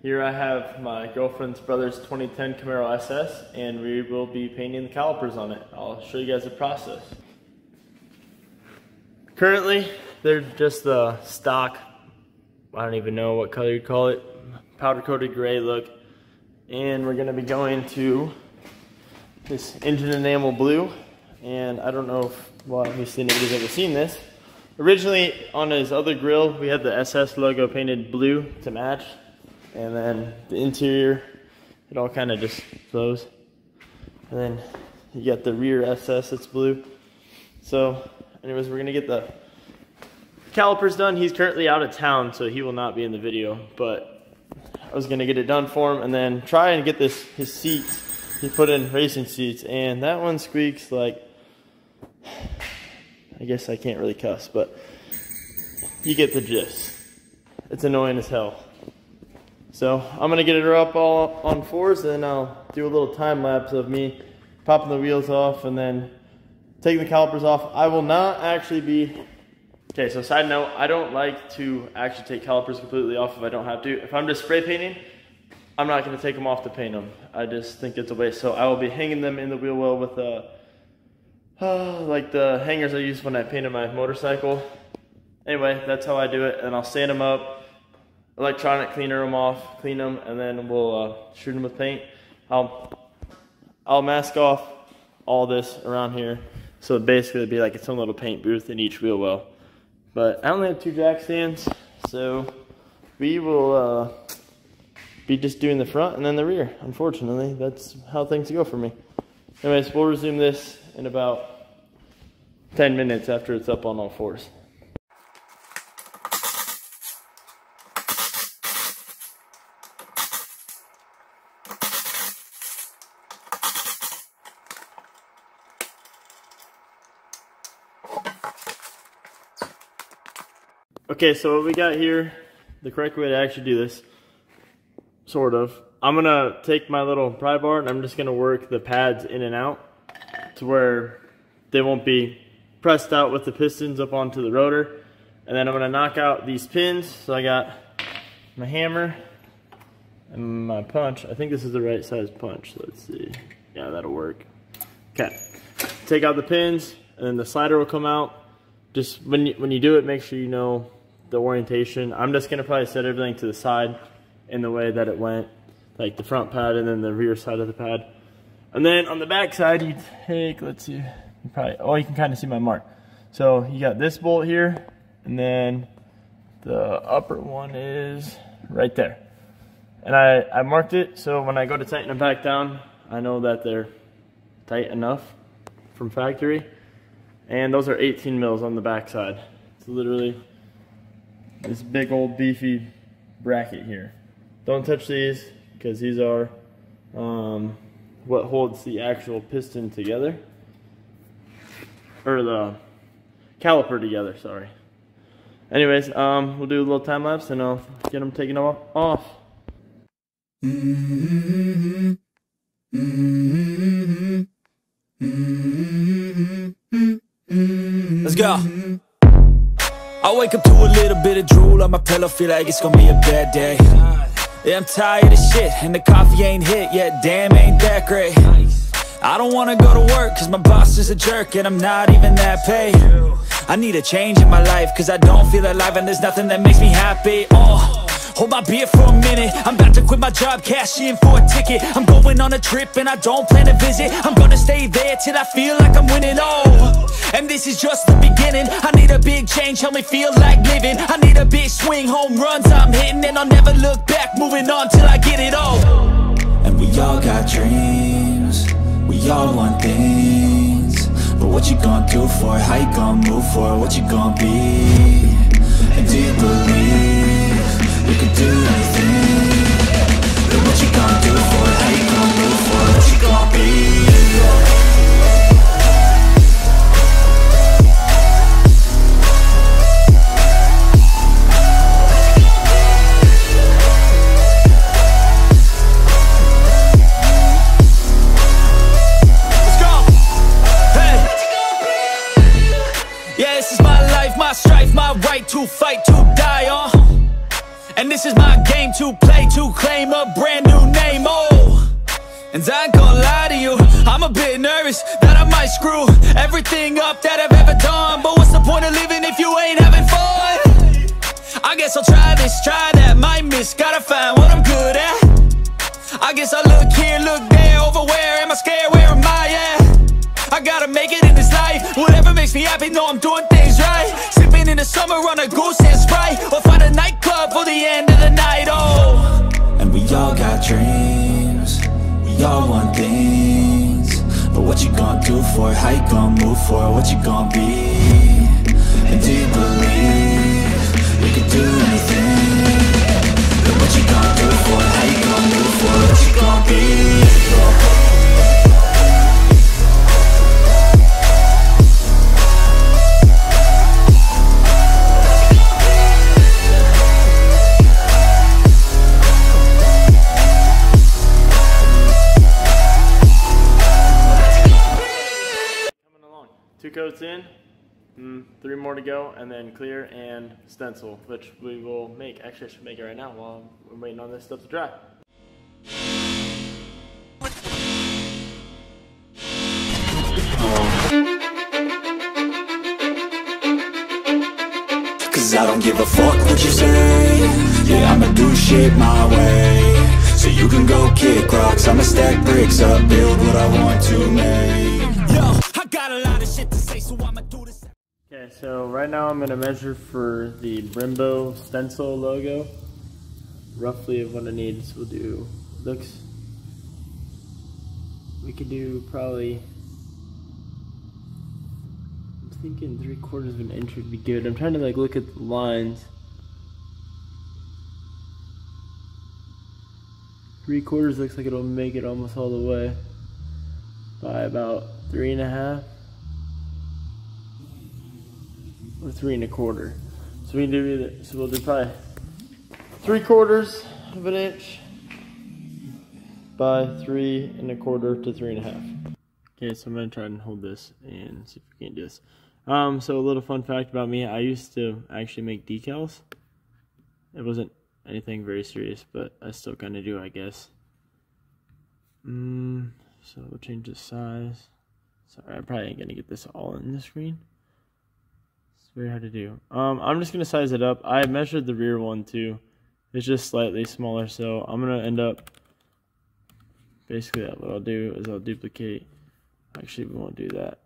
Here I have my girlfriend's brother's 2010 Camaro SS, and we will be painting the calipers on it. I'll show you guys the process. Currently, they're just the stock, I don't even know what color you'd call it, powder coated gray look. And we're gonna be going to this engine enamel blue. And I don't know if, well, obviously nobody's ever seen this. Originally, on his other grill, we had the SS logo painted blue to match. And then the interior, it all kind of just flows. And then you got the rear SS that's blue. So anyways, we're gonna get the calipers done. He's currently out of town, so he will not be in the video, but I was gonna get it done for him and then try and get his seats. He put in racing seats, and that one squeaks like, I guess I can't really cuss, but you get the gist. It's annoying as hell. So I'm gonna get her up all on fours, and then I'll do a little time lapse of me popping the wheels off and then taking the calipers off. I will not actually be, okay, so side note, I don't like to actually take calipers completely off if I don't have to. If I'm just spray painting, I'm not gonna take them off to paint them. I just think it's a waste. So I will be hanging them in the wheel well with like the hangers I used when I painted my motorcycle. Anyway, that's how I do it, and I'll sand them up, electronic cleaner them off, clean them, and then we'll shoot them with paint. I'll mask off all this around here, so basically it'd be like its own little paint booth in each wheel well. But I only have 2 jack stands, so we will be just doing the front and then the rear. Unfortunately, that's how things go for me. Anyways, we'll resume this in about 10 minutes after it's up on all fours. Okay, so what we got here, the correct way to actually do this, sort of. I'm gonna take my little pry bar and I'm just gonna work the pads in and out to where they won't be pressed out with the pistons up onto the rotor. And then I'm gonna knock out these pins. So I got my hammer and my punch. I think this is the right size punch. Let's see. Yeah, that'll work. Okay, take out the pins and then the slider will come out. Just when you do it, make sure you know the orientation. I'm just gonna probably set everything to the side in the way that it went, like the front pad and then the rear side of the pad. And then on the back side, you take, let's see, you can kind of see my mark. So you got this bolt here, and then the upper one is right there. And I marked it, so when I go to tighten them back down, I know that they're tight enough from factory. And those are 18 mils on the back side. It's literally this big old beefy bracket here. Don't touch these, because these are what holds the actual piston together, or the caliper together, sorry. Anyways, we'll do a little time lapse and I'll get them taken off. Let's go. I wake up to a little bit of drool on my pillow, feel like it's gonna be a bad day. Yeah, I'm tired of shit, and the coffee ain't hit yet, damn, ain't that great. I don't wanna go to work, cause my boss is a jerk, and I'm not even that paid. I need a change in my life, cause I don't feel alive, and there's nothing that makes me happy. Hold my beer for a minute, I'm about to quit my job, cash in for a ticket. I'm going on a trip, and I don't plan to visit. I'm gonna stay there till I feel like I'm winning, and this is just the beginning. I need a big change, help me feel like living. I need a big swing, home runs I'm hitting, and I'll never look back, moving on till I get it all. And we all got dreams, we all want things, but what you gonna do for it? How you gonna move for it? What you gonna be? And do you believe you can do anything? But what you gonna do for it? How you gonna move for it? What you gonna be? to fight to die on. And And this is my game to play, to claim a brand new name, oh. And I ain't gonna lie to you, I'm a bit nervous that I might screw everything up that I've ever done. But what's the point of living if you ain't having fun? I guess I'll try this, try that, might miss, gotta find what I'm good at. I guess I look here, look there, over where am I scared, where am I at? I gotta make it in this life, whatever makes me happy, know I'm doing things right. Sipping in the summer on a goose and Sprite, or find a nightclub for the end of the night, oh. And we all got dreams, we all want things, but what you gonna do for it, how you gonna move for it, what you gonna be? And do you believe you can do anything? But what you gonna do for it, how you gonna move for it, what you gonna be? Two coats in, 3 more to go, and then clear and stencil, which we will make. Actually, I should make it right now while we're waiting on this stuff to dry. Cause I don't give a fuck what you say, yeah, I'ma do shit my way. So you can go kick rocks, I'ma stack bricks up, build what I want to make. Yo, I got a lot of shit to say, so I'ma do this. Okay, so right now I'm gonna measure for the Brembo stencil logo, roughly of what I need. So we'll do, we could do probably, I'm thinking 3/4 of an inch would be good. I'm trying to like look at the lines. 3/4 looks like it'll make it almost all the way by about 3.5 or 3.25. So we can do either. So we'll do probably 3/4 of an inch by 3.25 to 3.5. Okay, so I'm gonna try and hold this and see if we can do this. So a little fun fact about me: I used to actually make decals. It wasn't anything very serious, but I still kind of do, I guess. So we'll change the size. Sorry, I probably ain't gonna get this all in the screen. It's very hard to do. I'm just gonna size it up. I measured the rear one too. It's just slightly smaller, so I'm gonna end up basically what I'll do is I'll duplicate. Actually, we won't do that.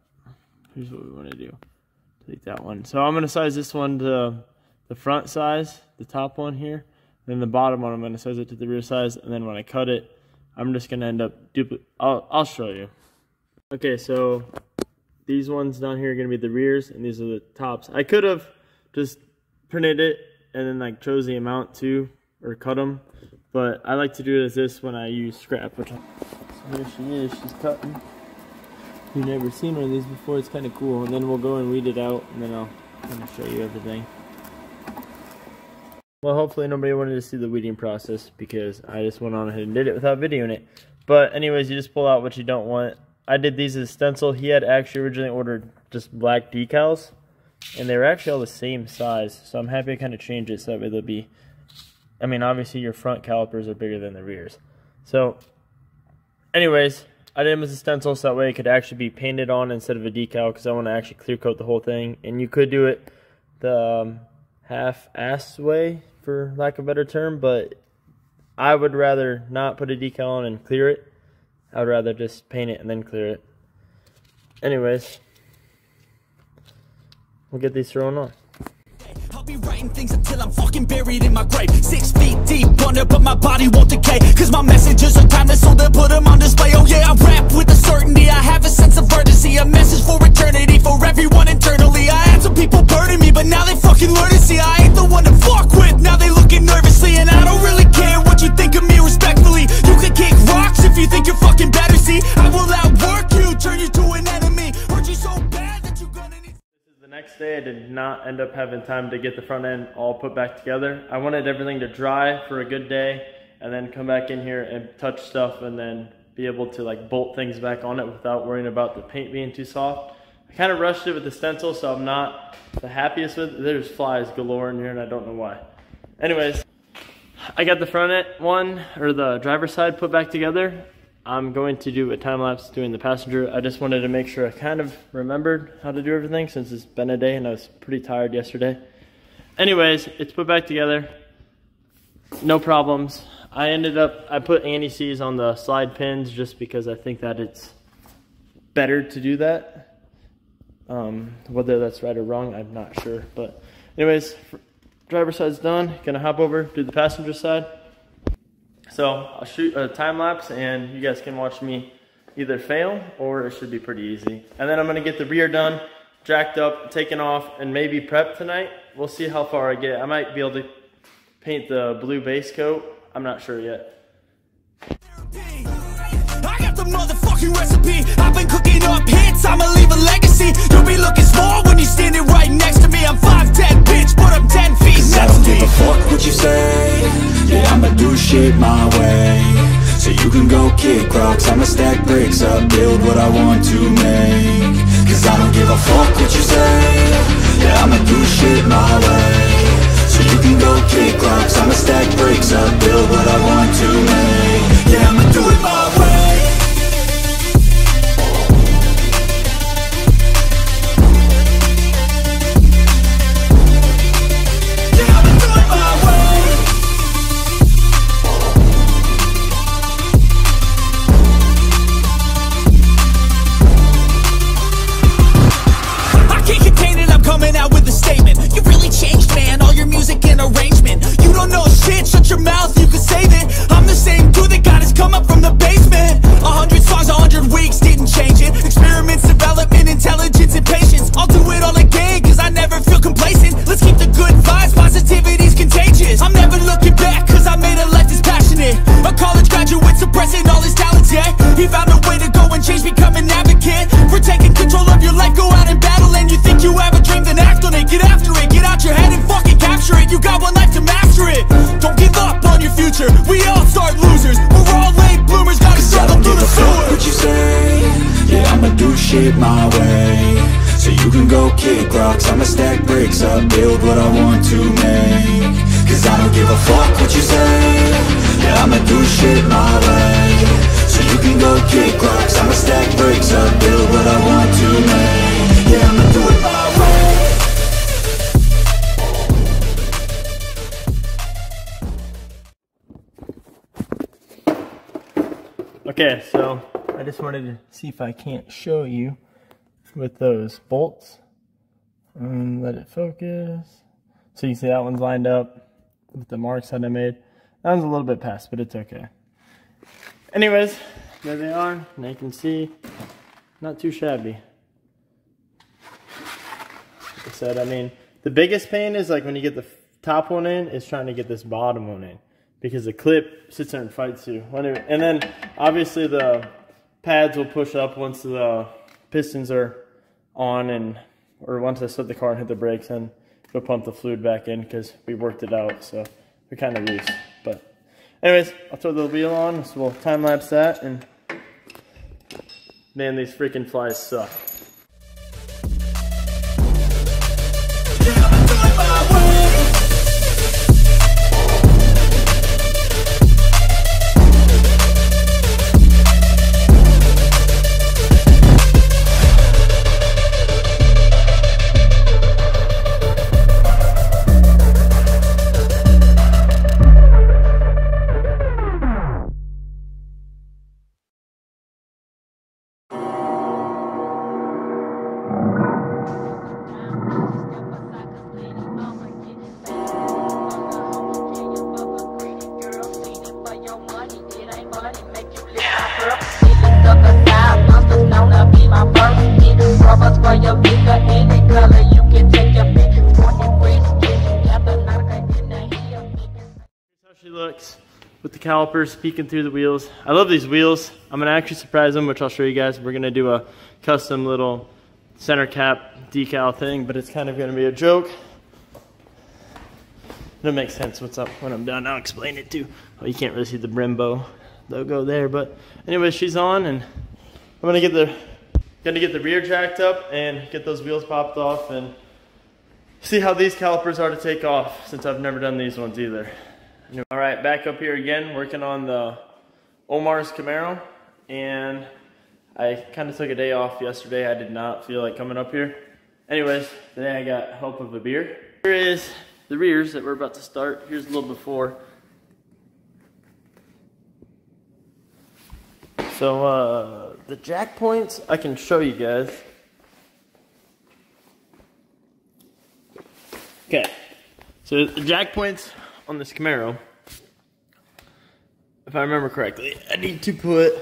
Here's what we want to do. Delete that one. So I'm gonna size this one to the front size, the top one here. Then the bottom one, I'm going to size it to the rear size, and then when I cut it, I'm just going to end up I'll show you. Okay, so these ones down here are going to be the rears, and these are the tops. I could have just printed it and then like chose the amount too, or cut them, but I like to do it as this when I use scrap. So here she is, she's cutting. You've never seen one of these before, it's kind of cool. And then we'll go and weed it out, and then I'll kind of show you everything. Well, hopefully nobody wanted to see the weeding process because I just went on ahead and did it without videoing it. But anyways, you just pull out what you don't want. I did these as stencil. He had actually originally ordered just black decals, and they were actually all the same size. So I'm happy to kind of change it so that way they'll be, I mean, obviously your front calipers are bigger than the rears. So anyways, I did them as a stencil so that way it could actually be painted on instead of a decal, because I want to actually clear coat the whole thing. And you could do it the half-assed way, for lack of a better term, but I would rather not put a decal on and clear it. I would rather just paint it and then clear it. Anyways, we'll get these thrown on. I'll be writing things until I'm fucking buried in my grave. 6 feet deep under, but my body won't decay. Cause my messages are timeless, so they'll put them on display. Oh yeah, I rap with a certainty. I have a sense of urgency, a message for eternity, for everyone internally. I had some people burning me, but now they fucking learn to see I ain't the one to fuck with. Now they looking nervously, and I don't really care what you think of me respectfully. You can kick rocks if you think you're fucking better. See, I will outwork you, turn you to an enemy. Hurt you so bad that you're gonna need. The next day I did not end up having time to get the front end all put back together. I wanted everything to dry for a good day and then come back in here and touch stuff and then be able to like bolt things back on it without worrying about the paint being too soft. I kind of rushed it with the stencil, so I'm not the happiest with it. There's flies galore in here and I don't know why. Anyways, I got the front end one, or the driver's side, put back together. I'm going to do a time lapse doing the passenger. I just wanted to make sure I kind of remembered how to do everything since it's been a day and I was pretty tired yesterday. Anyways, it's put back together. No problems. I put anti-seize on the slide pins just because I think that it's better to do that. Whether that's right or wrong, I'm not sure. But anyways, driver's side's done. Gonna hop over, do the passenger side. So I'll shoot a time lapse and you guys can watch me either fail or it should be pretty easy. And then I'm gonna get the rear done, jacked up, taken off, and maybe prep tonight. We'll see how far I get. I might be able to paint the blue base coat. I'm not sure yet. I got the motherfucking recipe. I've been cooking up hits, I'ma leave a legacy. You'll be looking small when you're standing right next to me. I'm 5'10", bitch, but I'm 10 feet next to me. I don't give a fuck what you say. Yeah, I'ma do shit my way. So you can go kick rocks, I'ma stack bricks up, build what I want to make. Cause I don't give a fuck what you say. Yeah, I'ma do shit my way. So you can go kick rocks, I'ma stack bricks up, build what I want to make. Yeah, I'ma do it my way. My way, so you can go kick rocks, I'ma stack bricks up, build what I want to make. Cause I don't give a fuck what you say. Yeah, I'ma do shit my way. So you can go kick rocks, I'ma stack bricks up, build what I want to make. Yeah, I'ma do it my way. Okay, so I just wanted to see if I can't show you with those bolts. Let it focus. So you can see that one's lined up with the marks that I made. That one's a little bit past, but it's okay. Anyways, there they are. Now you can see, not too shabby. Like I said, I mean, the biggest pain is like when you get the top one in, is trying to get this bottom one in. Because the clip sits there and fights you. And then, obviously, the pads will push up once the pistons are on, or once I set the car and hit the brakes, and we'll pump the fluid back in because we worked it out, so we're kind of loose. But anyways, I'll throw the wheel on, so we'll time lapse that, and man, these freaking flies suck. She looks with the calipers peeking through the wheels. I love these wheels. I'm gonna actually surprise them, which I'll show you guys. We're gonna do a custom little center cap decal thing, but it's kind of gonna be a joke. It'll make sense what's up when I'm done. I'll explain it too. Oh, you can't really see the Brembo logo there, but anyway, she's on, and I'm gonna get the rear jacked up and get those wheels popped off and see how these calipers are to take off, since I've never done these ones either. All right, back up here again, working on the Omar's Camaro, and I kind of took a day off yesterday. I did not feel like coming up here. Anyways, today I got help of a beer. Here is the rears that we're about to start. Here's a little before. So the jack points, I can show you guys. Okay, so the jack points on this Camaro, if I remember correctly, I need to put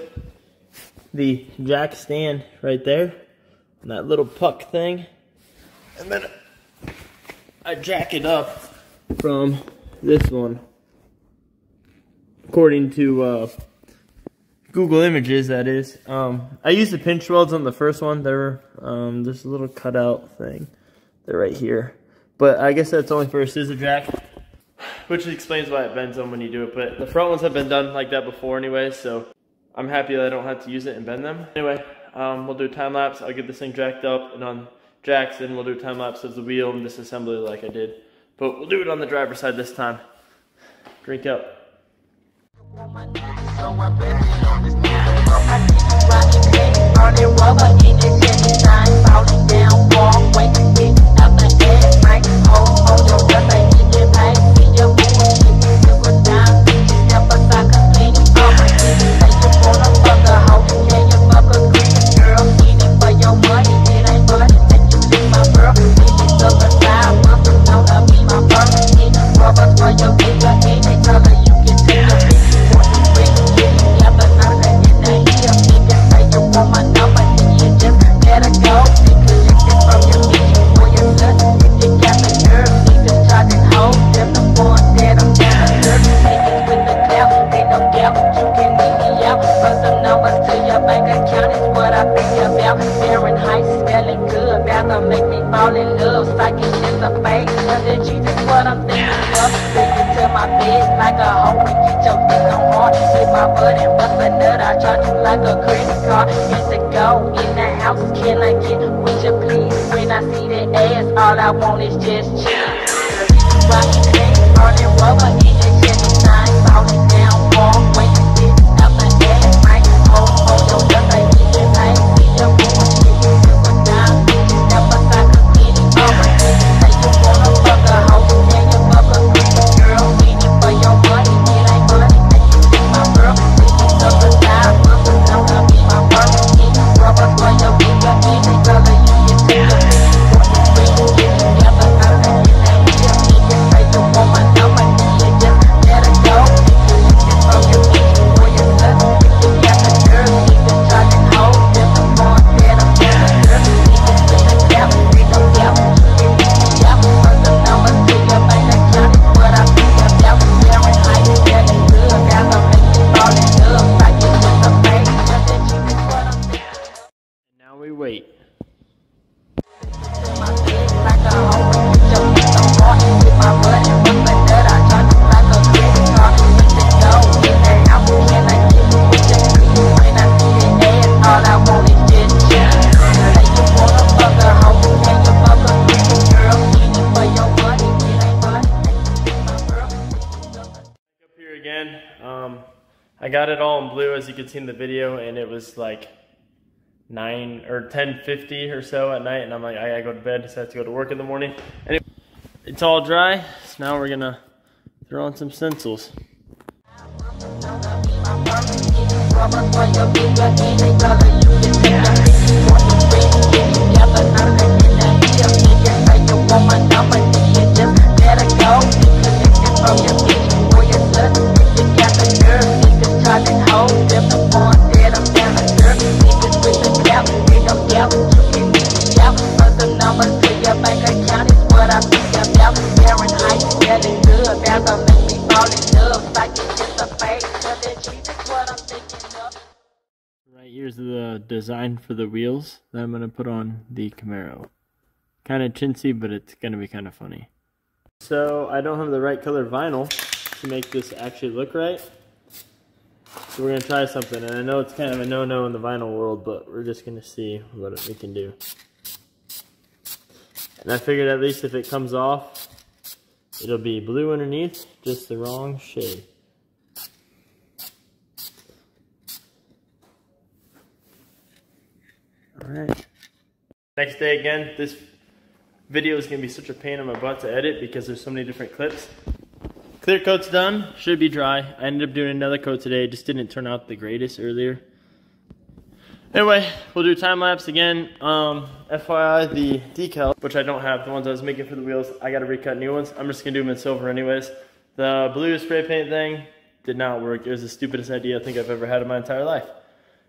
the jack stand right there, and that little puck thing, and then I jack it up from this one, according to Google Images, that is. I used the pinch welds on the first one. They're this little cutout thing. They're right here. But I guess that's only for a scissor jack, which explains why it bends them when you do it. But the front ones have been done like that before anyway, so I'm happy that I don't have to use it and bend them. Anyway, we'll do a time lapse. I'll get this thing jacked up and on jacks, and we'll do a time lapse of the wheel and disassembly like I did. But we'll do it on the driver's side this time. Drink up. All I want is just chill. Rockin' clean, burning rubber, in the 79, falling down, walk, wait to sit out the ass, right? Hold your left, I get your pain, see your woman, shit, you super down, never like a kitty, say you wanna fuck a hoe, can you fuck a pretty girl, waiting for your money, it ain't money, make you be my girl, see you super down, mother, don't come be my work, get rubber for your finger, any color you can take a picture. I got it all in blue, as you can see in the video, and it was like 9 or 10:50 or so at night, and I'm like, I gotta go to bed, so I have to go to work in the morning. Anyway, it's all dry, so now we're gonna throw on some stencils. Right here's the design for the wheels that I'm going to put on the Camaro. Kind of chintzy, but it's going to be kind of funny. So I don't have the right color vinyl to make this actually look right. So we're going to try something, and I know it's kind of a no-no in the vinyl world, but we're just going to see what we can do. And I figured at least if it comes off, It'll be blue underneath, just the wrong shade. Alright. Next day again, this video is going to be such a pain in my butt to edit because there's so many different clips. Clear coat's done, should be dry. I ended up doing another coat today, it just didn't turn out the greatest earlier. Anyway, we'll do time lapse again. FYI, the decal, which I don't have, the ones I was making for the wheels, I gotta recut new ones. I'm just gonna do them in silver anyways. The blue spray paint thing did not work. It was the stupidest idea I think I've ever had in my entire life.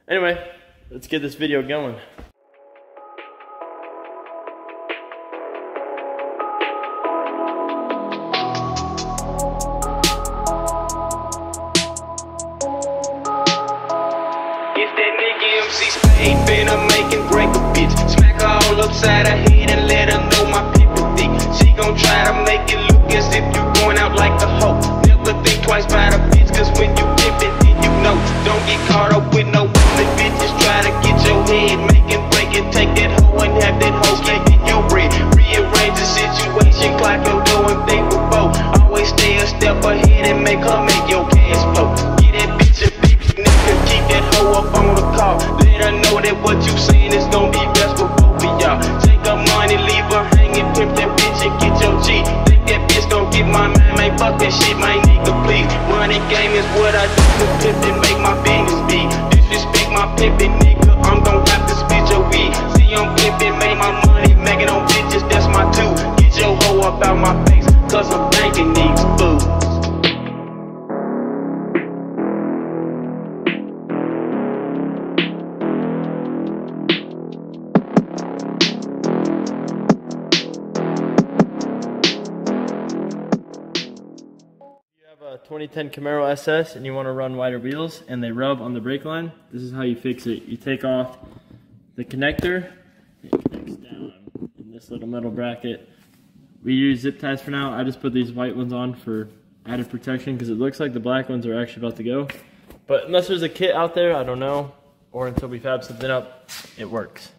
Anyway, let's get this video going. Ain't finna make and break a bitch. Smack her all upside her head and let her know my people thick. She gon' try to make it look as if you going out like a hoe. Never think twice about a bitch, cause when you pimp it, then you know. Don't get caught up with no woman, bitches try to get your head. Make and break it, take that hoe and have that hoe making your bread. Rearrange the situation, clock your dough and think with both. Always stay a step ahead and make her make your cash flow. Get that bitch a big nigga, keep that hoe up on the car. Let her know that what you saying is gon' be best for both of y'all. Take her money, leave her hanging, pimp that bitch and get your G. Think that bitch gon' get my man, man, fuck that shit, my nigga, please. Money game is what I do to pimp and make my business be. Disrespect my pimpin', nigga, I'm gon' have to spit your weed. See, I'm pimpin', make my money, making on bitches, that's my two. Get your hoe up out my face, cause I'm banking these fools. A 2010 Camaro SS and you want to run wider wheels and they rub on the brake line, this is how you fix it. You take off the connector, it connects down in this little metal bracket. We use zip ties for now. I just put these white ones on for added protection because it looks like the black ones are actually about to go. But unless there's a kit out there, I don't know, or until we fab something up, it works.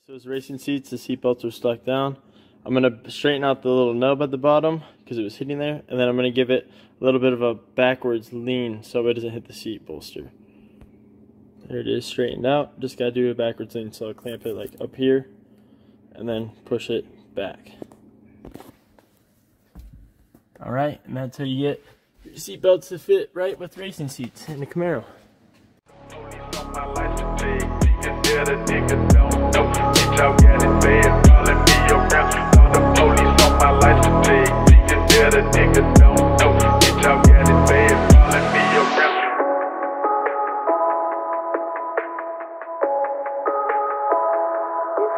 Those racing seats, the seat belts are stuck down. I'm going to straighten out the little nub at the bottom because it was hitting there, and then I'm going to give it a little bit of a backwards lean so it doesn't hit the seat bolster. There it is, straightened out. Just got to do a backwards lean, so I'll clamp it like up here and then push it back. Alright, and that's how you get your seat belts to fit right with racing seats in the Camaro. Y'all got it bad, calling me around. All the police on my life today. Niggas there, the niggas don't know. Bitch, y'all got it bad, calling me around.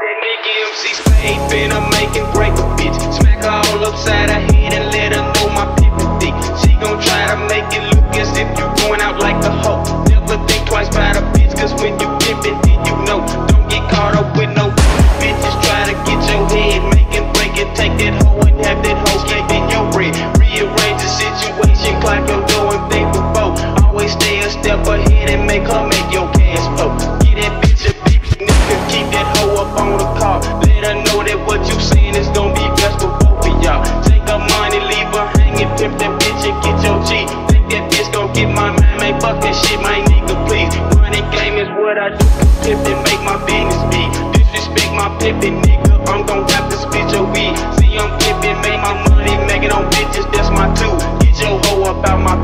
That nigga MC Spade finna make and break a bitch. Smack her all upside her head and let her know my people thick. She gon' try to make it look as if you going out like a hoe. Never think twice about a bitch, cause when you pimp it, then you know. Don't get caught up with no bitches try to get your head, make and break it, take that hoe and have that hoe making your bread. Rearrange the situation, clock your dough and think with both. Always stay a step ahead and make her make your cash flow. Get that bitch a big nigga, keep that hoe up on the car. Let her know that what you saying is gon' be best for both of y'all. Take her money, leave her hanging, pimp that bitch and get your G. Think that bitch gon' get my man, man, fuck that shit, my nigga, please. Running game is what I do, pimp and make my business be. Disrespect my pimpin', nigga, I'm gon' have to spit your weed. See, I'm pimpin', make my money, making on bitches, that's my two. Get your hoe up out my